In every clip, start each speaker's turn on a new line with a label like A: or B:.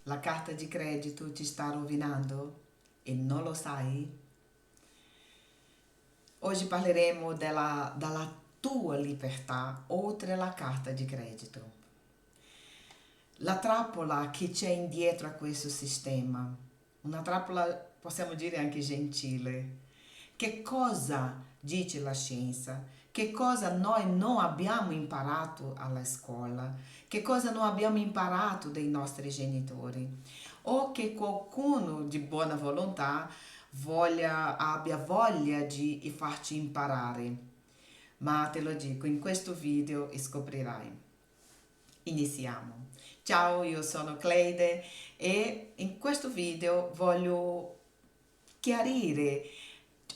A: La carta di credito ti sta rovinando e non lo sai? Oggi parleremo della tua libertà oltre la carta di credito. La trappola che c'è indietro a questo sistema, una trappola possiamo dire anche gentile. Che cosa dice la scienza? Che cosa noi non abbiamo imparato alla scuola? Che cosa non abbiamo imparato dai nostri genitori? O che qualcuno di buona volontà abbia voglia di farci imparare. Ma te lo dico, in questo video scoprirai. Iniziamo. Ciao, io sono Cleide e in questo video voglio chiarire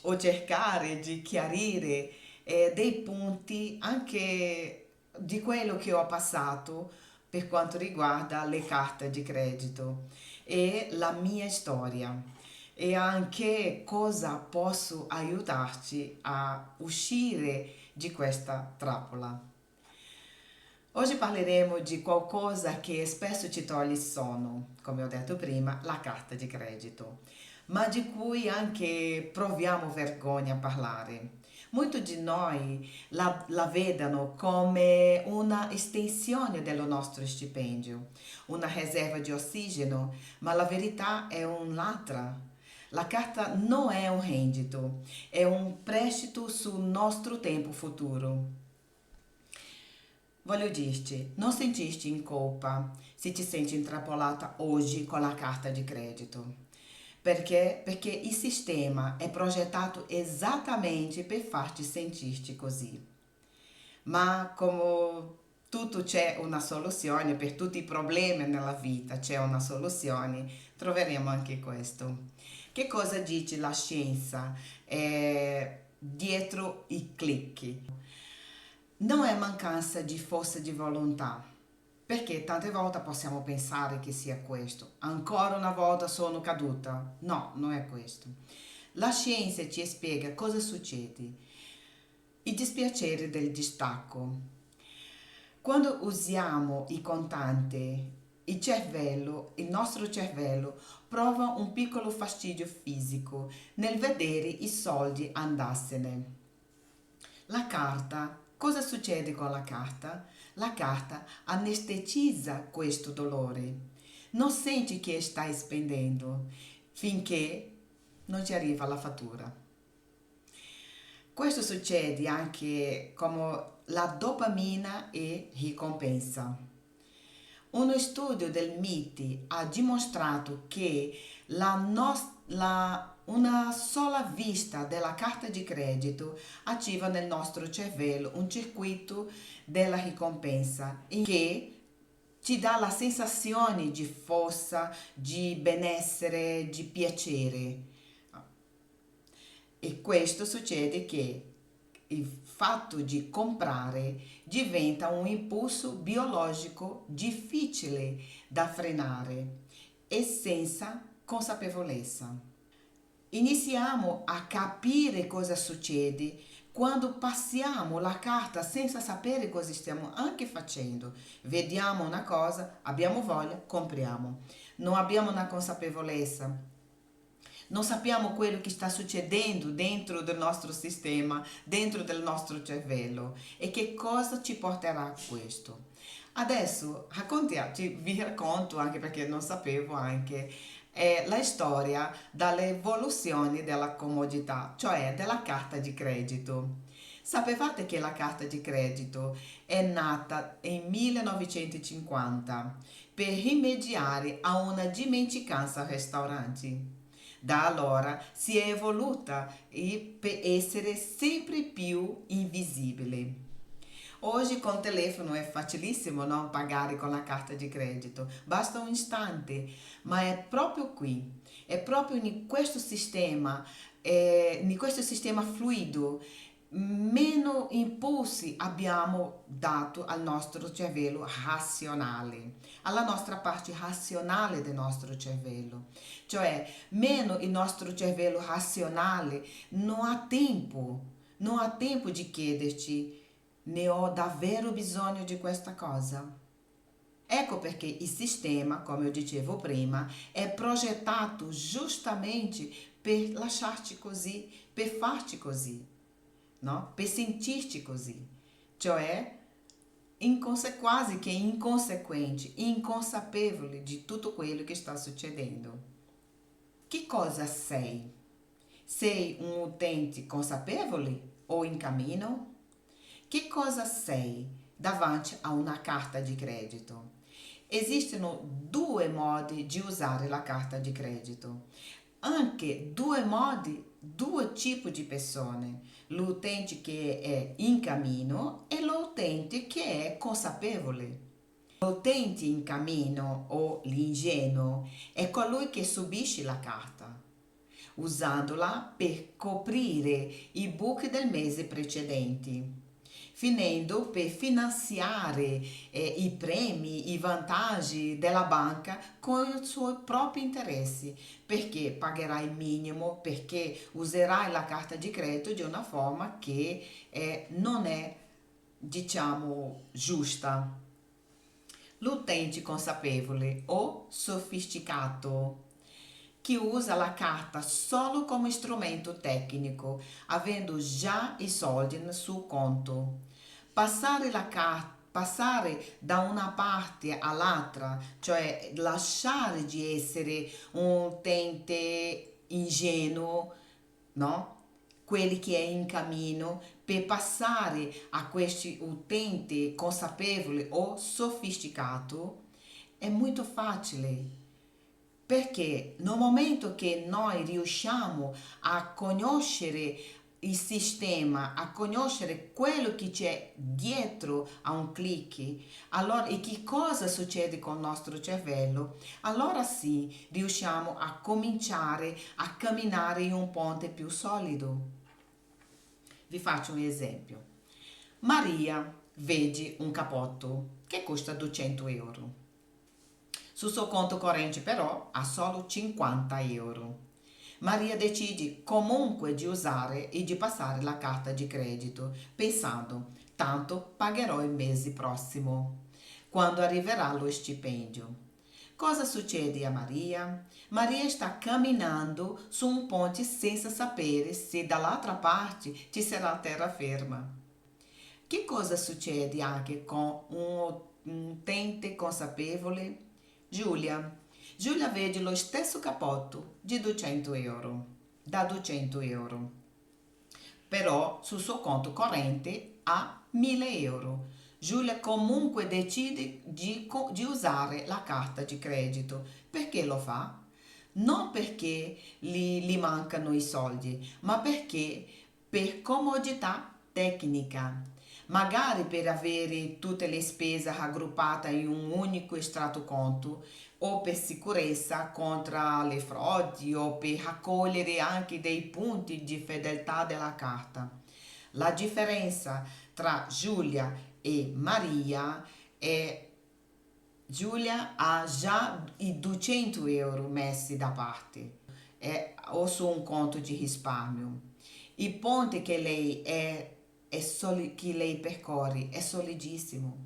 A: o cercare di chiarire dei punti anche di quello che ho passato per quanto riguarda le carte di credito e la mia storia e anche cosa posso aiutarci a uscire di questa trappola. Oggi parleremo di qualcosa che spesso ci toglie il sonno, come ho detto prima, la carta di credito, ma di cui anche proviamo vergogna a parlare. Molti di noi la vedono come una estensione del nostro stipendio, una riserva di ossigeno, ma la verità è un'altra. La carta non è un reddito, è un prestito sul nostro tempo futuro. Voglio dirti, non sentirti in colpa se ti senti intrappolata oggi con la carta di credito. Perché? Perché il sistema è progettato esattamente per farti sentirti così. Ma come tutto c'è una soluzione, per tutti i problemi nella vita c'è una soluzione, troveremo anche questo. Che cosa dice la scienza dietro i click? Non è mancanza di forza di volontà, perché tante volte possiamo pensare che sia questo. Ancora una volta sono caduta. No, non è questo. La scienza ci spiega cosa succede. Il dispiacere del distacco. Quando usiamo i contanti, il nostro cervello prova un piccolo fastidio fisico nel vedere i soldi andarsene. La carta, cosa succede con la carta? La carta anestetizza questo dolore. Non senti che stai spendendo finché non ti arriva la fattura. Questo succede anche come la dopamina e ricompensa. Uno studio del MIT ha dimostrato che una sola vista della carta di credito attiva nel nostro cervello un circuito della ricompensa in che ci dà la sensazione di forza, di benessere, di piacere. E questo succede che il fatto di comprare diventa un impulso biologico difficile da frenare e senza consapevolezza. Iniziamo a capire cosa succede quando passiamo la carta senza sapere cosa stiamo anche facendo. Vediamo una cosa, abbiamo voglia, compriamo. Non abbiamo una consapevolezza. Non sappiamo quello che sta succedendo dentro del nostro sistema, dentro del nostro cervello e che cosa ci porterà a questo. Adesso vi racconto, anche perché non sapevo anche, la storia dall'evoluzione della comodità, cioè della carta di credito. Sapevate che la carta di credito è nata nel 1950 per rimediare a una dimenticanza ai ristoranti? Da allora si è evoluta per essere sempre più invisibile. Oggi con il telefono è facilissimo non pagare con la carta di credito, basta un istante, ma è proprio qui, è proprio in questo sistema fluido, meno impulsi abbiamo dato al nostro cervello razionale, alla nostra parte razionale del nostro cervello. Cioè, meno il nostro cervello razionale non ha tempo di chiederci, ne ho davvero bisogno di questa cosa? Ecco perché il sistema, come eu dicevo prima, è progettato justamente per lasciarti così, per farti così, no? Per sentirti così. Cioè, quasi che inconsequente, inconsapevole di tutto quello che sta succedendo. Che cosa sei? Sei um utente consapevole ou in cammino? Che cosa sei davanti a una carta di credito? Esistono due modi di usare la carta di credito, anche due modi, due tipi di persone, l'utente che è in cammino e l'utente che è consapevole. L'utente in cammino o l'ingenuo è colui che subisce la carta, usandola per coprire i buchi del mese precedenti, finendo per finanziare i premi, i vantaggi della banca con i suoi propri interessi, perché pagherà il minimo, perché userai la carta di credito di una forma che non è, diciamo, giusta. L'utente consapevole o sofisticato che usa la carta solo come strumento tecnico, avendo già i soldi sul conto. Passare da una parte all'altra, cioè lasciare di essere un utente ingenuo, no? Quelli che è in cammino, per passare a questi utente consapevole o sofisticato, è molto facile. Perché nel momento che noi riusciamo a conoscere il sistema, a conoscere quello che c'è dietro a un click, allora e che cosa succede con il nostro cervello, allora sì riusciamo a cominciare a camminare in un ponte più solido. Vi faccio un esempio. Maria vede un cappotto che costa 200 euro. Sul suo conto corrente però ha solo 50 euro. Maria decide comunque di usare e di passare la carta di credito, pensando, tanto pagherò il mese prossimo, quando arriverà lo stipendio. Cosa succede a Maria? Maria sta camminando su un ponte senza sapere se dall'altra parte ci sarà terraferma. Che cosa succede anche con un utente consapevole? Giulia. Giulia vede lo stesso cappotto di 200 euro, da 200 euro, però sul suo conto corrente ha 1000 euro. Giulia comunque decide di usare la carta di credito. Perché lo fa? Non perché gli mancano i soldi, ma perché per comodità tecnica. Magari per avere tutte le spese raggruppate in un unico estratto conto o per sicurezza contro le frodi o per raccogliere anche dei punti di fedeltà della carta. La differenza tra Giulia e Maria è Giulia ha già i 200 euro messi da parte o su un conto di risparmio. Il ponte che lei percorre è solidissimo.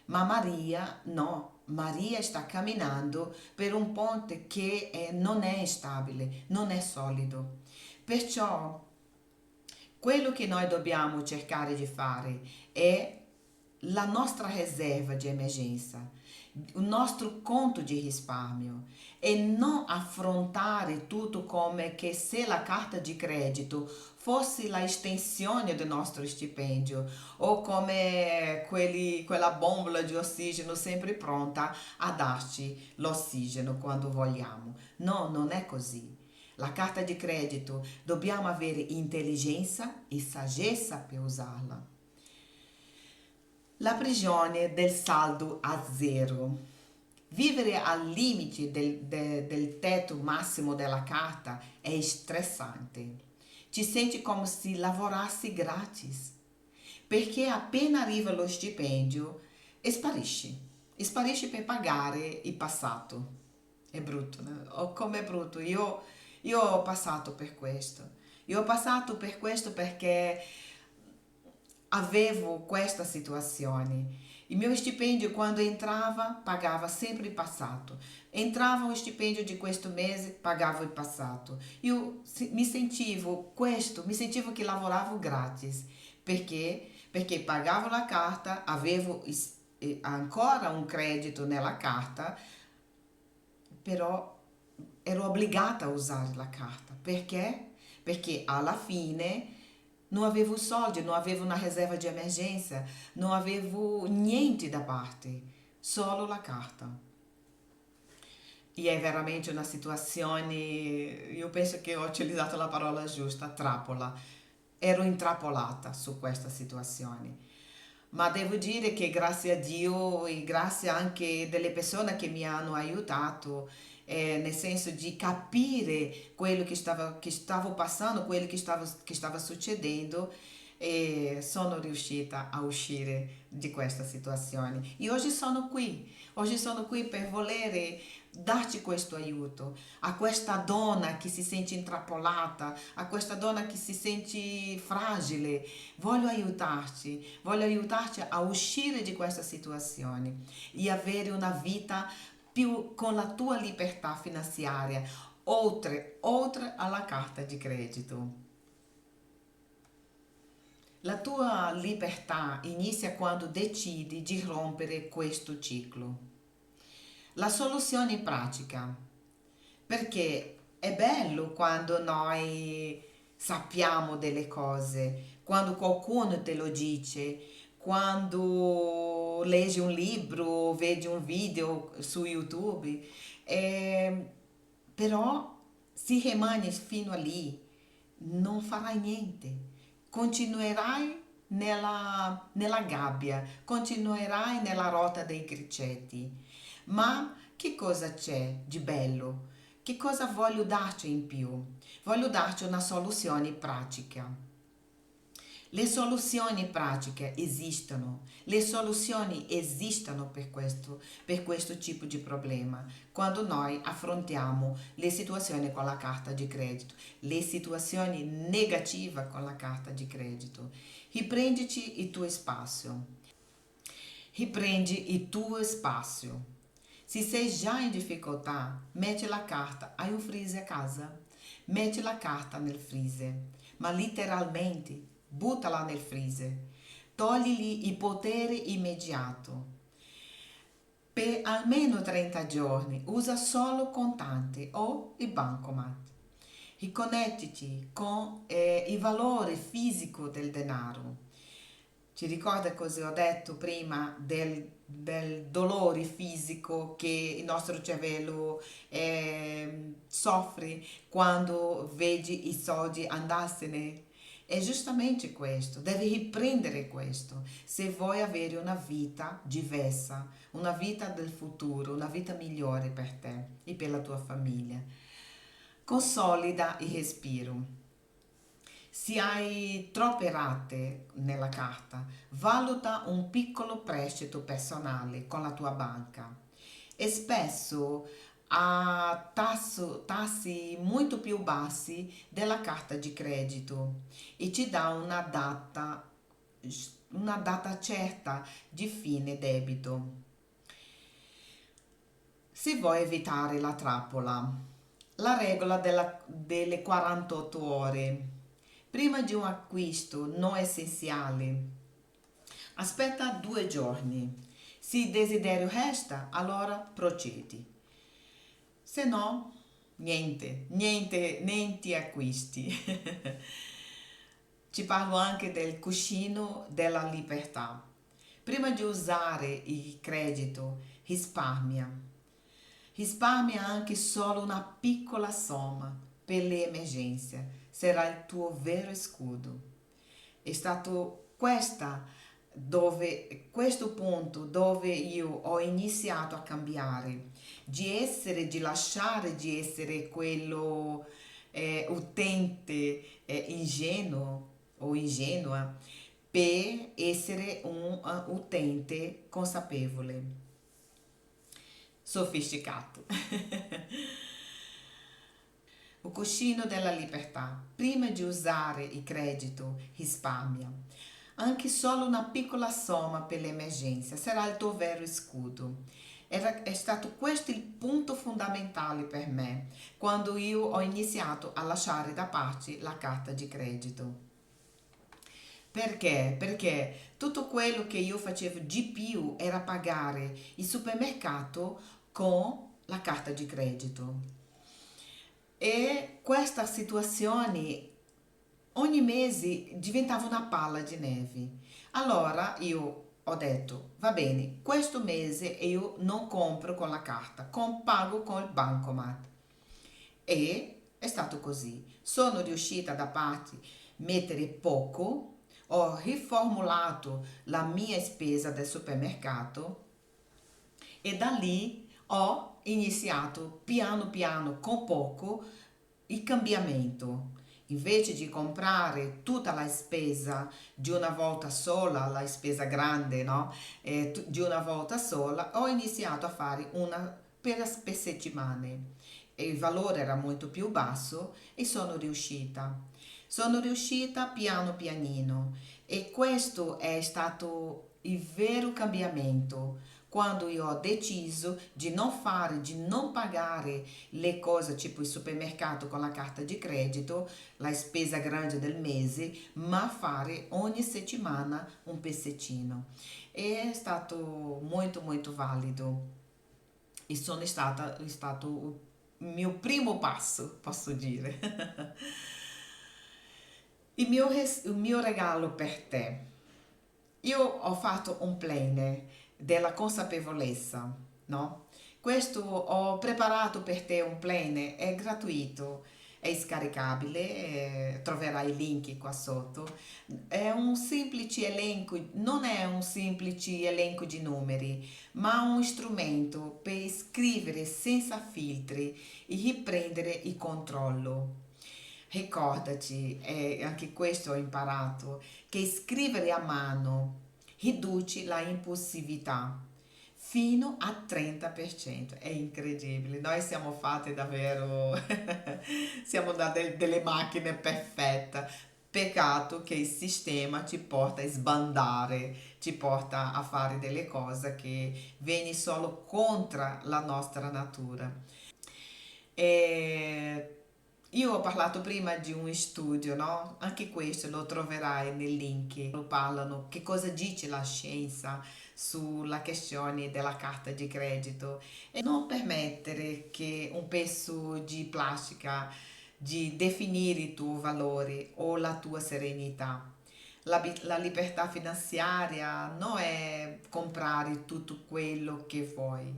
A: Ma Maria no, Maria sta camminando per un ponte che non è stabile, non è solido. Perciò quello che noi dobbiamo cercare di fare è la nostra riserva di emergenza, il nostro conto di risparmio e non affrontare tutto come che se la carta di credito fosse la estensione del nostro stipendio o come quella bombola di ossigeno sempre pronta a darci l'ossigeno quando vogliamo. No, non è così. La carta di credito dobbiamo avere intelligenza e saggezza per usarla. La prigione del saldo a zero. Vivere al limite del tetto massimo della carta è stressante. Ci senti come se lavorassi gratis, perché appena arriva lo stipendio sparisce. Sparisce per pagare il passato. È brutto, né? Oh, com'è brutto. Io ho passato per questo. Io ho passato per questo perché avevo questa situazione. E meu estipêndio, quando entrava, pagava sempre il passato. Entrava o stipendio di questo mese, pagavo il passato. Io mi sentivo che lavoravo gratis. Perché? Perché pagavo la carta, avevo ancora un credito nella carta, però ero obbligata a usare la carta. Perché? Perché alla fine non avevo soldi, non avevo una riserva di emergenza, non avevo niente da parte, solo la carta. E è veramente una situazione, io penso che ho utilizzato la parola giusta, trappola. Ero intrappolata su questa situazione. Ma devo dire che grazie a Dio e grazie anche delle persone che mi hanno aiutato, nel senso di capire quello che stavo passando, quello che stava succedendo, e sono riuscita a uscire di questa situazione. E oggi sono qui per volere darti questo aiuto, a questa donna che si sente intrappolata, a questa donna che si sente fragile. Voglio aiutarti a uscire di questa situazione e avere una vita più con la tua libertà finanziaria, oltre alla carta di credito. La tua libertà inizia quando decidi di rompere questo ciclo. La soluzione pratica, perché è bello quando noi sappiamo delle cose, quando qualcuno te lo dice, quando leggi un libro, vedi un video su YouTube, eh, però se rimani fino a lì non farai niente. Continuerai nella gabbia, continuerai nella rota dei cricetti. Ma che cosa c'è di bello? Che cosa voglio darci in più? Voglio darci una soluzione pratica. Le soluzioni pratiche esistono, le soluzioni esistono per questo tipo di problema. Quando noi affrontiamo le situazioni con la carta di credito, le situazioni negative con la carta di credito, riprenditi il tuo spazio. Riprendi il tuo spazio. Se sei già in difficoltà, metti la carta. Hai un freezer a casa? Metti la carta nel freezer, ma letteralmente buttala nel freezer. Togli il potere immediato. Per almeno 30 giorni usa solo contanti o il bancomat. Riconnettiti con il valore fisico del denaro. Ci ricorda cosa ho detto prima del dolore fisico che il nostro cervello soffre quando vedi i soldi andarsene? È giustamente questo, devi riprendere questo se vuoi avere una vita diversa, una vita del futuro, una vita migliore per te e per la tua famiglia. Consolida il respiro. Se hai troppe rate nella carta, valuta un piccolo prestito personale con la tua banca e spesso a tassi molto più bassi della carta di credito e ti dà una data certa di fine debito. Se vuoi evitare la trappola, la regola delle 48 ore. Prima di un acquisto non essenziale, aspetta 2 giorni. Se il desiderio resta, allora procedi. Se no, niente acquisti. Ci parlo anche del cuscino della libertà. Prima di usare il credito, risparmia. Risparmia anche solo una piccola somma per le emergenze. Sarà il tuo vero scudo. È stato questo punto dove io ho iniziato a cambiare, di lasciare di essere quello utente ingenuo o ingenua per essere un utente consapevole, sofisticato. O cuscino della libertà. Prima di usare il credito, risparmia. anche solo una piccola somma per l'emergenza sarà il tuo vero scudo. È stato questo il punto fondamentale per me quando io ho iniziato a lasciare da parte la carta di credito. Perché? Perché tutto quello che io facevo di più era pagare il supermercato con la carta di credito. E questa situazione ogni mese diventava una palla di neve. Allora io ho detto, va bene, questo mese io non compro con la carta, pago con il bancomat. E è stato così. Sono riuscita da parte mettere poco, ho riformulato la mia spesa del supermercato e da lì ho iniziato piano piano con poco il cambiamento. Invece di comprare tutta la spesa di una volta sola, la spesa grande, no? Di una volta sola, ho iniziato a fare una per settimane. E il valore era molto più basso e sono riuscita. Sono riuscita piano pianino e questo è stato il vero cambiamento quando io ho deciso di non pagare le cose tipo il supermercato con la carta di credito, la spesa grande del mese, ma fare ogni settimana un pezzettino. E è stato molto molto valido e è stato il mio primo passo, posso dire. Il mio regalo per te. Io ho fatto un planner della consapevolezza, no? Questo ho preparato per te un planner, è gratuito, è scaricabile, troverai i link qua sotto. È un semplice elenco, non è un semplice elenco di numeri, ma un strumento per scrivere senza filtri e riprendere il controllo. Ricordati, e anche questo ho imparato, che scrivere a mano riduce la impulsività fino a 30%. È incredibile. Noi siamo fatte davvero, siamo delle macchine perfette. Peccato che il sistema ci porta a sbandare, ci porta a fare delle cose che viene solo contro la nostra natura. E io ho parlato prima di un studio, no? Anche questo lo troverai nel link. Lo parlano che cosa dice la scienza sulla questione della carta di credito e non permettere che un pezzo di plastica di definire i tuoi valori o la tua serenità. La libertà finanziaria non è comprare tutto quello che vuoi,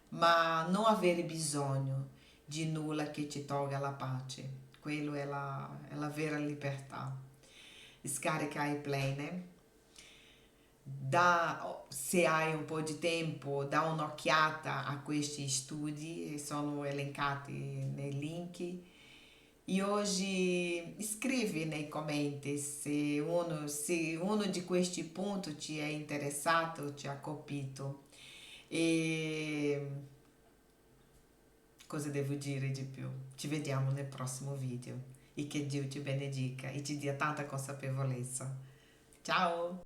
A: ma non avere bisogno di nulla che ti tolga la pace. Quello è la vera libertà. Scarica il planner, se hai un po' di tempo, dà un'occhiata a questi studi, sono elencati nei link. E oggi scrivi nei commenti se uno di questi punti ti è interessato, ti ha colpito. E cosa devo dire di più? Ci vediamo nel prossimo video e che Dio ti benedica e ti dia tanta consapevolezza. Ciao!